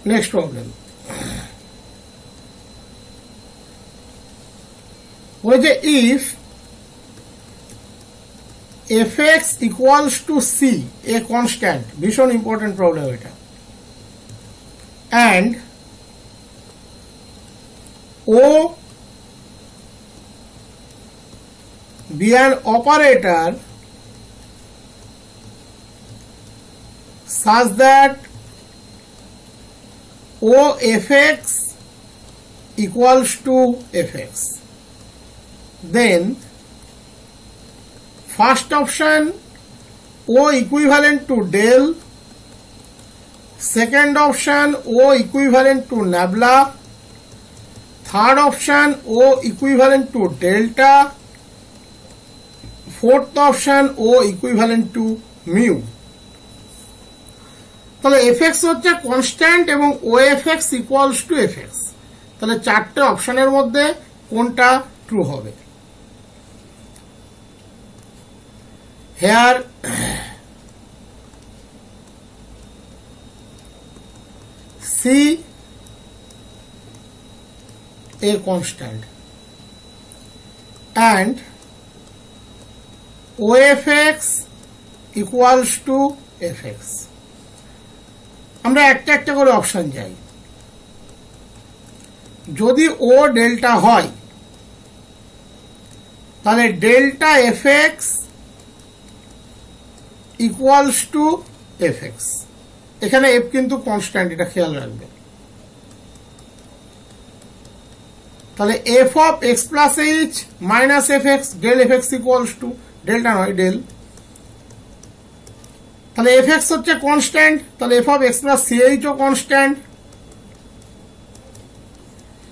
Next problem. If fx equals to c, a constant, ভীষণ important problem এটা, and O be an operator such that OFX equals to fx, then first option O equivalent to del, second option O equivalent to nabla, third option O equivalent to delta, fourth option O equivalent to mu. তাহলে fx হচ্ছে constant এবং OFX equals to fx, তাহলে চারটে অপশনের মধ্যে কোনটা true হবে? Here C a constant and OFX equals to fx. আমরা একটা একটা করে অপশন যাই। যদি ও ডেল্টা হয় তাহলে delta fx equals to fx, এখানে f কিন্তু কনস্ট্যান্ট, এটা খেয়াল রাখবে। তাহলে f of x plus h minus fx del fx equals to delta নয় ডেল, তাহলে fx হচ্ছে কনস্ট্যান্ট, তাহলে f of x plus ch ও কনস্ট্যান্ট,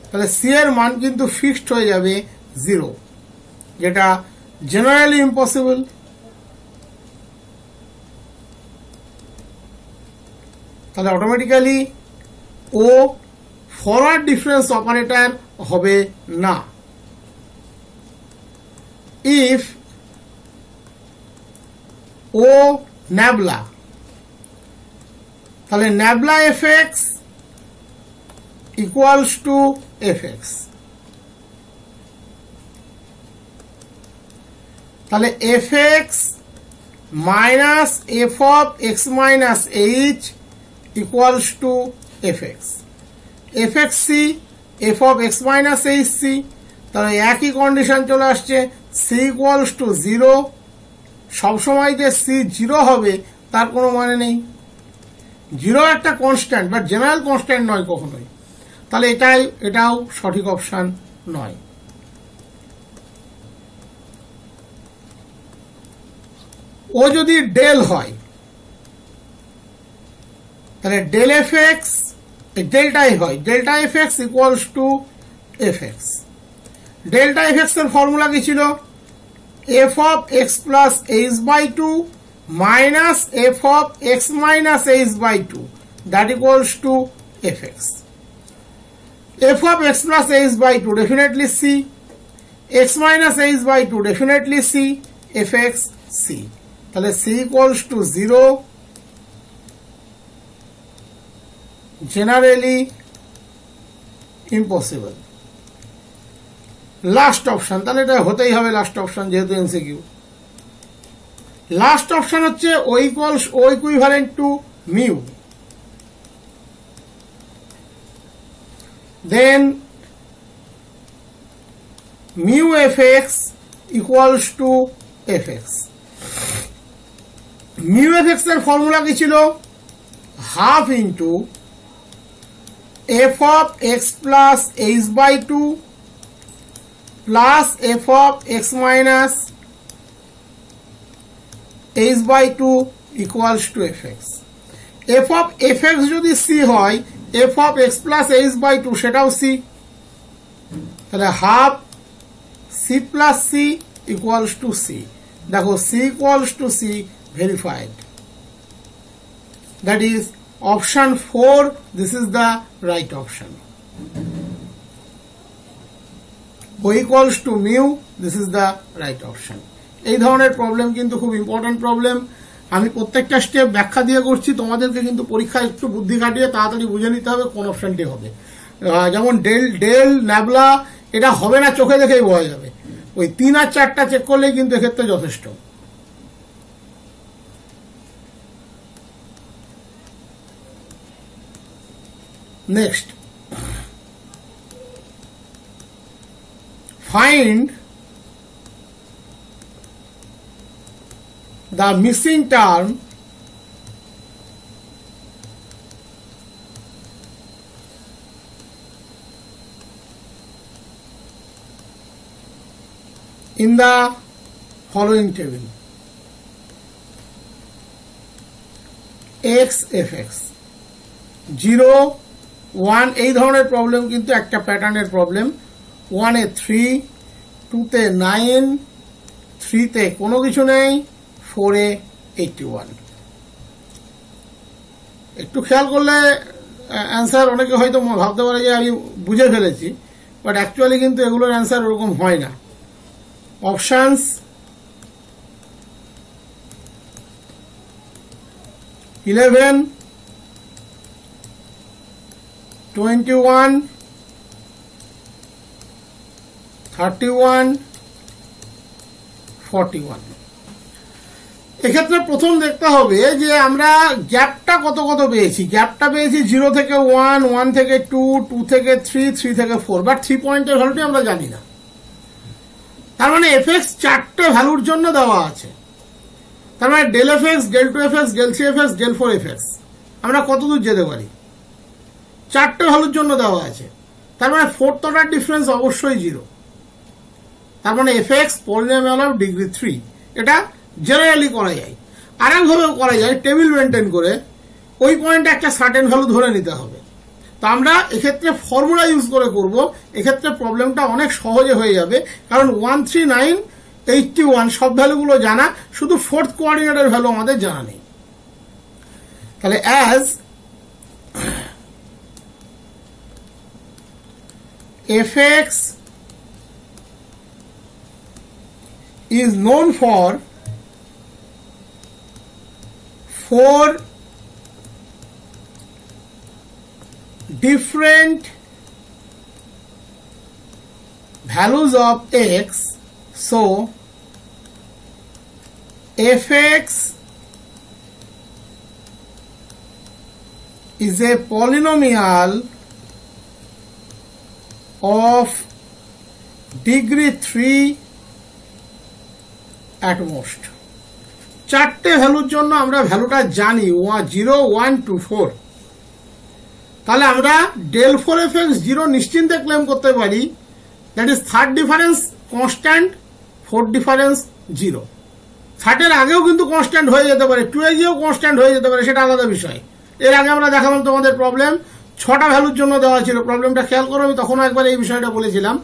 তাহলে c এর মান কিন্তু ফিক্সড হয়ে যাবে 0, যেটা জেনারেলি ইম্পসিবল। তাহলে অটোমেটিক্যালি ও ফরওয়ার্ড ডিফারেন্স অপারেটর হবে না। ইফ ও ন্যাবলা, তাহলে nabla fx equals to fx, তাহলে fx minus f of x minus h equals to fx, fxc f of x minus hc, তাহলে একই কন্ডিশন চলে আসছে, c equals to 0, সবসময় যে c 0 হবে তার কোনো মানে নেই, 0 একটা কনস্ট্যান্ট বাট জেনারেল কনস্ট্যান্ট নয় কখনোই, তাহলে এটাও সঠিক অপশন নয়। ও যদি ডেল হয় তাহলে ডেল fx ডেল্টা হয়, delta fx equals to fx। Delta fx এর ফর্মুলা কি ছিল? f of x plus h by 2 minus f of x minus h by 2 that equals to fx. f of x plus h by 2 definitely c, x minus h by 2 definitely c, fx c, তাহলে c equals to 0, generally impossible. Last option, তাহলে এটা হতেই হবে last option যেহেতু MCQ. Last option হচ্ছে ও equivalent to mu, then mu fx equals to fx। Mu fx এর formula কি ছিল? Half into f of x plus h by 2 plus f of x minus h by 2 equals to fx. f of fx যদি c হয়, f of x plus h by 2 সেটাও c, তাহলে half c plus c equals to c, দেখো c equals to c verified, that is option 4, this is the right option. O equals to mu, this is the right option. এই ধরনের problem কিন্তু খুব important problem, আমি প্রত্যেকটা step ব্যাখ্যা দিয়ে করছি, তোমাদেরকে কিন্তু পরীক্ষায় একটু বুদ্ধি খাটিয়ে তাড়াতাড়ি বুঝে নিতে হবে কোন অপশনটি হবে। যেমন ডেল ন্যাবলা এটা হবে না, চোখে দেখেই বোঝা যাবে, ওই 3 আর 4টা চেক করলেই কিন্তু এক্ষেত্রে যথেষ্ট। Next, find the missing term in the following table: x fx 0 1 এই ধরনের প্রবলেম কিন্তু একটা প্যাটার্নের প্রবলেম। 1 এ 3, 2 তে 9, 3 তে কোনো কিছু নেই, 4 এ 81। একটু খেয়াল করলে অ্যান্সার অনেকে হয়তো ভাবতে পারে যে আমি বুঝে ফেলেছি, বাট অ্যাকচুয়ালি কিন্তু এগুলোর অ্যান্সার ওরকম হয় না। অপশনস: 11, 21, 31, 41। এক্ষেত্রে প্রথম দেখতে হবে যে আমরা গ্যাপটা কত কত পেয়েছি। গ্যাপটা পেয়েছি 0 থেকে 1, 1 থেকে 2, 2 থেকে 3, 3 থেকে 4, বাট 3 পয়েন্টের ভ্যালুটি আমরা জানি না। তার মানে fx 4টে ভ্যালুর জন্য দেওয়া আছে। তার মানে del fx, del 2fx, del 3fx, del 4fx আমরা কত দূর যেতে পারি? 4টে ভ্যালুর জন্য দেওয়া আছে। তার মানে 4th অর্ডার ডিফারেন্স অবশ্যই 0। তার মানে fx পলিনোমিয়াল অফ ডিগ্রি 3। এটা জেনারেলি করা যায়, আর একভাবেও করা যায়, টেবিল মেনটেন করে ওই পয়েন্টে একটা সার্টেন ভ্যালু ধরে নিতে হবে। তো আমরা এক্ষেত্রে ফর্মুলা ইউজ করে করব, এক্ষেত্রে প্রবলেমটা অনেক সহজে হয়ে যাবে, কারণ 1, 3, 9, 81 সব ভ্যালুগুলো জানা, শুধু 4th কোঅর্ডিনেটের ভ্যালু আমাদের জানা নেই। তাহলে as fx is known for 4 different values of x, so fx is a polynomial of degree 3 at most। 4টে ভ্যালুর জন্য আমরা ভ্যালুটা জানি 0, 1, 2, 4। তাহলে আমরা del 4fx 0 নিশ্চিন্তে ক্লেম করতে পারি, that is third difference constant, fourth difference 0। থার্ডের আগেও কিন্তু কনস্ট্যান্ট হয়ে যেতে পারে, 2 এ গিয়েও কনস্ট্যান্ট হয়ে যেতে পারে, সেটা আলাদা বিষয়। এর আগে আমরা দেখালাম তোমাদের প্রবলেম 6টা ভ্যালুর জন্য দেওয়া ছিল। প্রবলেমটা খেয়াল করো, আমি তখনও একবার এই বিষয়টা বলেছিলাম।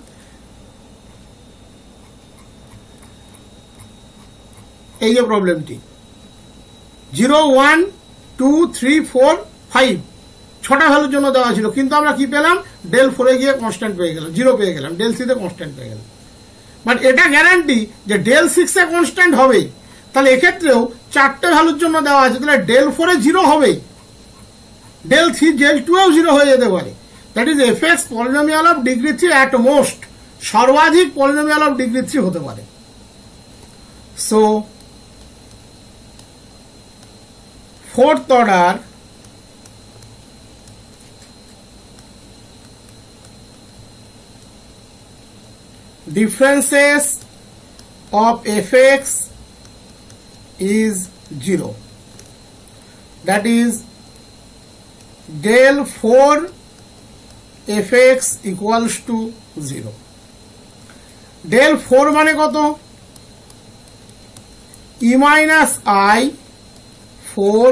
এই যে প্রবলেমটি 0, 1, 2, 3, 4, 5 6টা ভ্যালুর জন্য দেওয়া ছিল, কিন্তু আমরা কি পেলাম? del 4 এ গিয়ে কনস্ট্যান্ট পেয়ে গেলাম, 0 পেয়ে গেলাম, del 3 তে কনস্ট্যান্ট পেয়ে গেলাম। বাট এটা গ্যারান্টি যে del 6 এ কনস্ট্যান্ট হবেই। তাহলে এক্ষেত্রেও 4টে ভ্যালুর জন্য দেওয়া আছে, তাহলে del 4 এ 0 হবেই, del 3, del 2 এও 0 হয়ে যেতে পারে। That is fx polynomial of degree 3 at most, সর্বাধিক পলিনোমিয়াল অফ ডিগ্রি 3 হতে পারে। So fourth order differences of fx is 0, that is del 4 fx equals to 0। del 4 মানে কত? e minus I 4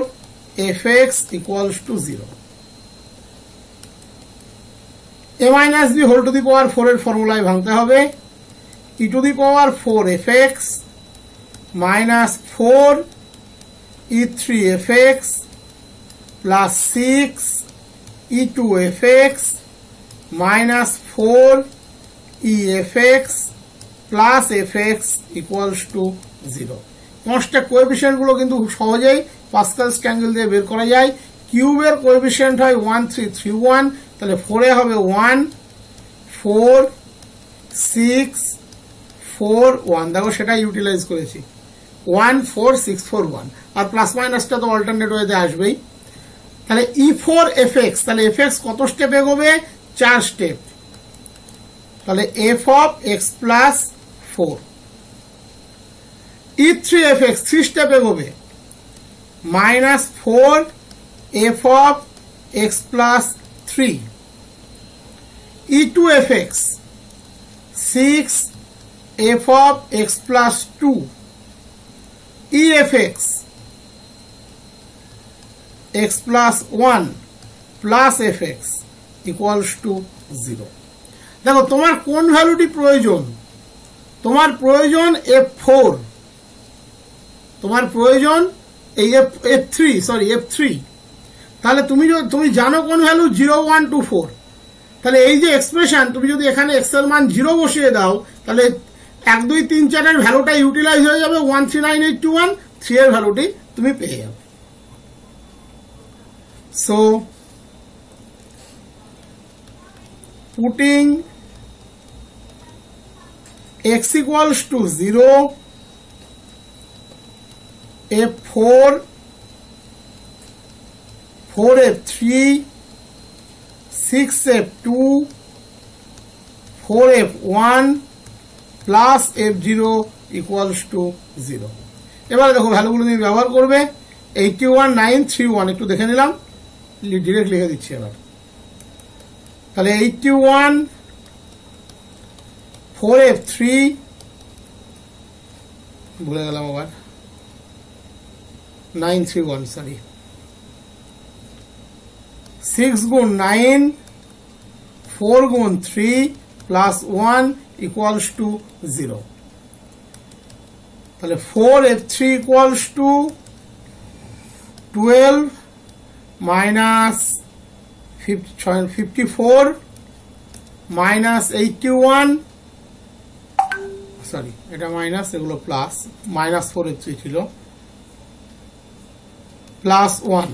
fx equals to 0। a minus b whole to the power 4 এর ফর্মুলায় ভাঙতে হবে। e to the power 4 fx minus 4 e3 fx plus 6 e2 fx minus 4 e fx plus fx equals to 0। Constant coefficient গুলো কিন্তু খুব সহজেই পাস্কালস triangle দিয়ে বের করা যায়। কিউবের কোএফিসিয়েন্ট হয় 1 3 3 1, তাহলে 4 এ হবে 1 4 6 4 1, দেখো সেটা ইউটিলাইজ করেছি 1 4 6 4 1, আর প্লাস মাইনাসটা তো অল্টারনেট ওয়েতে আসবেই। তাহলে E4fx, তাহলে fx কত স্টেপ এগোবে? 4 স্টেপ, তাহলে f of x plus 4। E3fx 3 step এগোবে, -4 f of x plus 3। E2fx 6 f of x plus 2। EFX x plus 1 plus fx equals to 0। দেখো তোমার কোন ভ্যালুটি প্রয়োজন? তোমার প্রয়োজন f4, তোমার প্রয়োজন এই f3, তাহলে তুমি জানো কোন ভ্যালু 0 1 2 4, তাহলে এই যে এক্সপ্রেশন তুমি যদি এখানে x এর মান 0 বসিয়ে দাও, তাহলে 1 2 3 4 এর ভ্যালুটা ইউটিলাইজ হয়ে যাবে, 1 3 9 8 2 1 3 এর ভ্যালুটি তুমি পেয়ে যাবে। So putting x equals to 0, f4 4f3 6f2 4f1 plus f0 equals to 0। এবারে দেখো ভ্যালুগুলো তুমি ব্যবহার করবে, 81 9 3 1, একটু দেখে নিলাম, ডিরেক্ট লিখে দিচ্ছি এবার। তাহলে 81 4f3, ভুলে গেলাম আবার 9 3 1, সরি 6 গুণ 9 4 গুণ 3 প্লাস 1 equals to 0। তাহলে 4f3 equals to 12 minus 54 minus 81, sorry এটা মাইনাস, এগুলো প্লাস, -4f3 ছিল, প্লাস 1,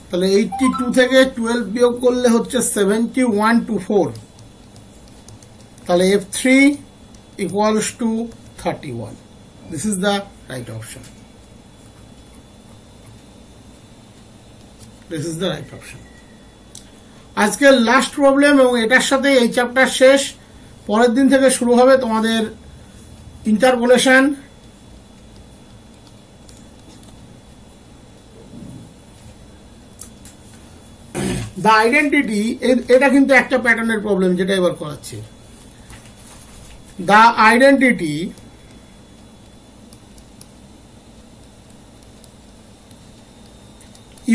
তাহলে 82 থেকে 12 বিয়োগ করলে হচ্ছে 7124, তাহলে f3 equals to 31। This is the right option. This is the right option. আজকের লাস্ট প্রবলেম, এবং এটার সাথে এই চ্যাপ্টার শেষ। পরের দিন থেকে শুরু হবে তোমাদের ইন্টারপোলেশন। দ্য আইডেন্টিটি, এটা কিন্তু একটা প্যাটার্নের প্রবলেম যেটা এবার করাচ্ছি। The identity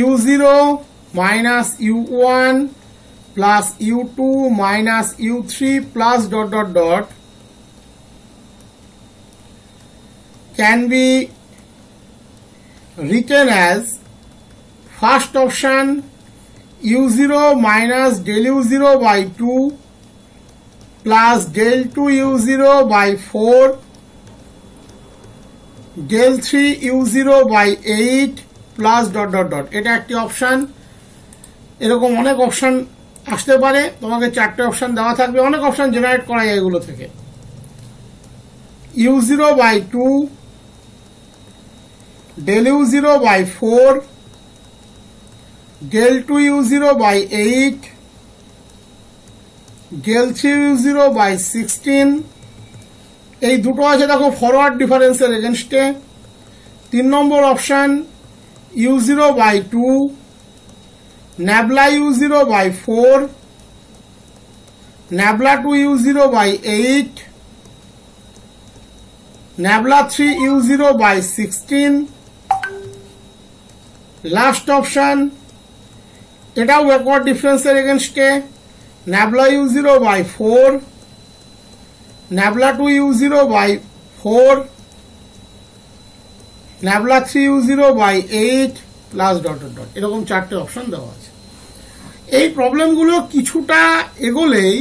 u0 minus u1 plus u2 minus u3 plus ... can be written as first option u0 minus del u0 by 2 plus del 2 u0 by 4 del 3 u0 by 8 plus ... এটা একটি option. এরকম অনেক option আসতে পারে, তোমাকে 4টে option দেওয়া থাকবে, অনেক অপশন জেনারেট করা যায় এগুলো থেকে। u0 by 2 del u0 by 4 del 2 u0 by 8 del 3 u0 by 16। এই দুটো আছে দেখো ফরওয়ার্ড ডিফারেন্সের এগেনস্টে। 3 নম্বর option u0 by 2 nabla u0 by 4 nabla 2 u0 by 8 nabla 3 u0 by 16। Last option, এটাও ব্যাকওয়ার্ড ডিফারেন্সের এগেনস্টে, nabla u0 by 4 nabla 2 u0 by 4 nabla 3 u0 by 8 plus ... এরকম 4টে option দেওয়া আছে। এই প্রবলেমগুলো কিছুটা এগোলেই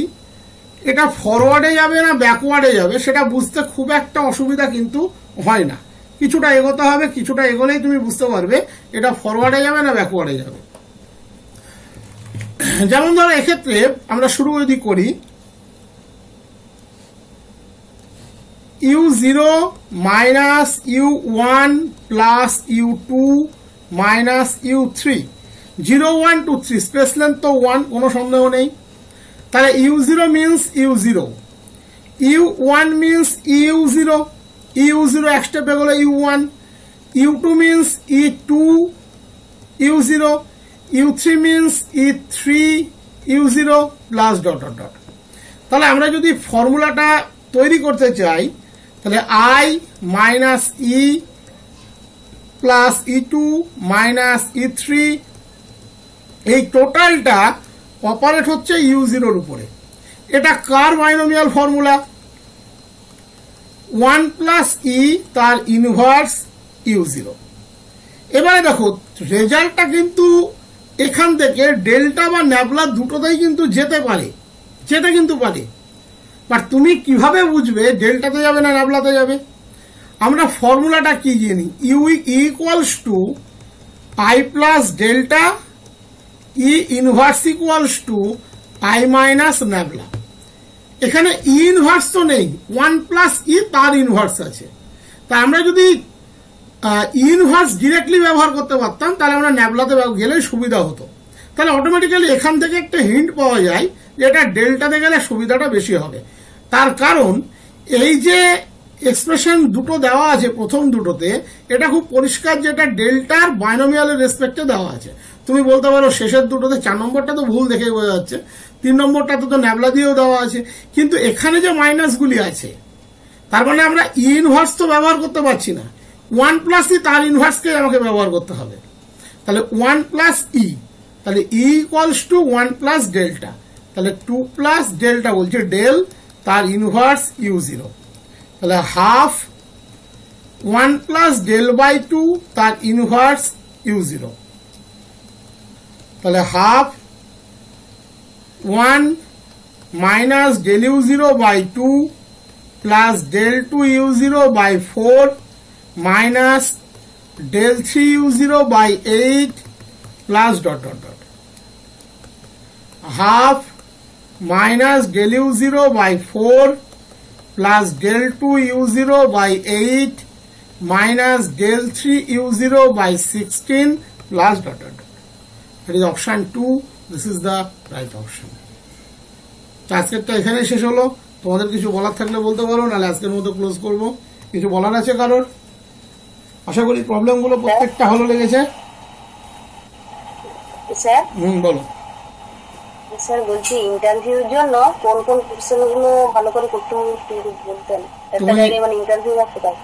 এটা ফরওয়ার্ডে যাবে না ব্যাকওয়ার্ডে যাবে সেটা বুঝতে খুব একটা অসুবিধা কিন্তু হয় না, কিছুটা এগোতে হবে, কিছুটা এগোলেই তুমি বুঝতে পারবে এটা ফরওয়ার্ডে যাবে না ব্যাকওয়ার্ডে যাবে। যেমন ধরো এক্ষেত্রে আমরা শুরু যদি করি u0 minus u1 plus u2 minus u3, 0 1 2 3, space length তো 1, কোনো সন্দেহ নেই। তাহলে u0 means u0, u1 means u0, u0 এক স্টেপে গেলে u1, u2 means e2 u0, u3 means e3 u0 plus dot dot dot. তাহলে আমরা যদি ফর্মুলাটা তৈরি করতে চাই তাহলে i minus E plus e2 minus e3, এই টোটালটা অপারেট হচ্ছে u0 এর উপরে। এটা কার বাইনোমিয়াল ফর্মুলা? 1 প্লাস ই তার ইনভার্স u0। এবারে দেখো রেজাল্টটা কিন্তু এখান থেকে ডেল্টা বা ন্যাবলা দুটোতেই কিন্তু যেতে পারে, যেটা কিন্তু পারে, বাট তুমি কিভাবে বুঝবে ডেল্টাতে যাবে না ন্যাবলাতে যাবে? আমরা ফর্মুলাটা কি জানি, U equals to I plus delta E inverse equals to I minus nabla. এখানে ই ইনভার্স তো নেই, 1 প্লাস ই তার ইনভার্স আছে। তা আমরা যদি ইনভার্স ডিরেক্টলি ব্যবহার করতে পারতাম তাহলে আমরা ন্যাবলাতে গেলে সুবিধা হতো। তাহলে অটোমেটিক্যালি এখান থেকে একটা হিন্ট পাওয়া যায় যে এটা ডেল্টাতে গেলে সুবিধাটা বেশি হবে। তার কারণ এই যে এক্সপ্রেশন দুটো দেওয়া আছে প্রথম দুটোতে, এটা খুব পরিষ্কার যে এটা ডেল্টার বাইনোমিয়ালের রেসপেক্টে দেওয়া আছে। তুমি বলতে পারো শেষের দুটোতে 4 নম্বরটা তো ভুল দেখে বোঝা যাচ্ছে, 3 নম্বরটাতে তো ন্যাবলা দিয়েও দেওয়া আছে, কিন্তু এখানে যে মাইনাসগুলি আছে তার মানে আমরা ই ইনভার্স তো ব্যবহার করতে পারছি না, 1 প্লাস ই তার ইনভার্সকে আমাকে ব্যবহার করতে হবে। তাহলে 1 প্লাস ই, তাহলে ই ইকুয়ালস টু 1 প্লাস ডেল্টা, তাহলে 2 প্লাস ডেল্টা বলছে ডেল তার ইনভার্স u0, তাহলে হাফ 1 প্লাস ডেল বাই 2 তার ইনভার্স u0, তাহলে half 1 minus del u0 by 2 plus del 2 u0 by 4 minus del 3 u0 by 8 plus dot dot dot, half minus del u0 by 4 plus del 2 u0 by 8 minus del 3 u0 by 16 plus dot dot dot. That is option 2. This is the right option. আজকেরটা এখানে শেষ হলো। তোমাদের কিছু বলার থাকলে বলতে পারো, নাহলে আজকের মতো ক্লোজ করবো। কিছু বলার আছে কারোর? আশা করি প্রবলেমগুলো প্রত্যেকটা ভালো লেগেছে। স্যার বলো। স্যার বলছি ইন্টারভিউর জন্য কোন কোন কোশ্চেনগুলো ভালো করে করতে হবে একটু বলতেন, একটা জায়গায় মানে ইন্টারভিউ আছে তাই।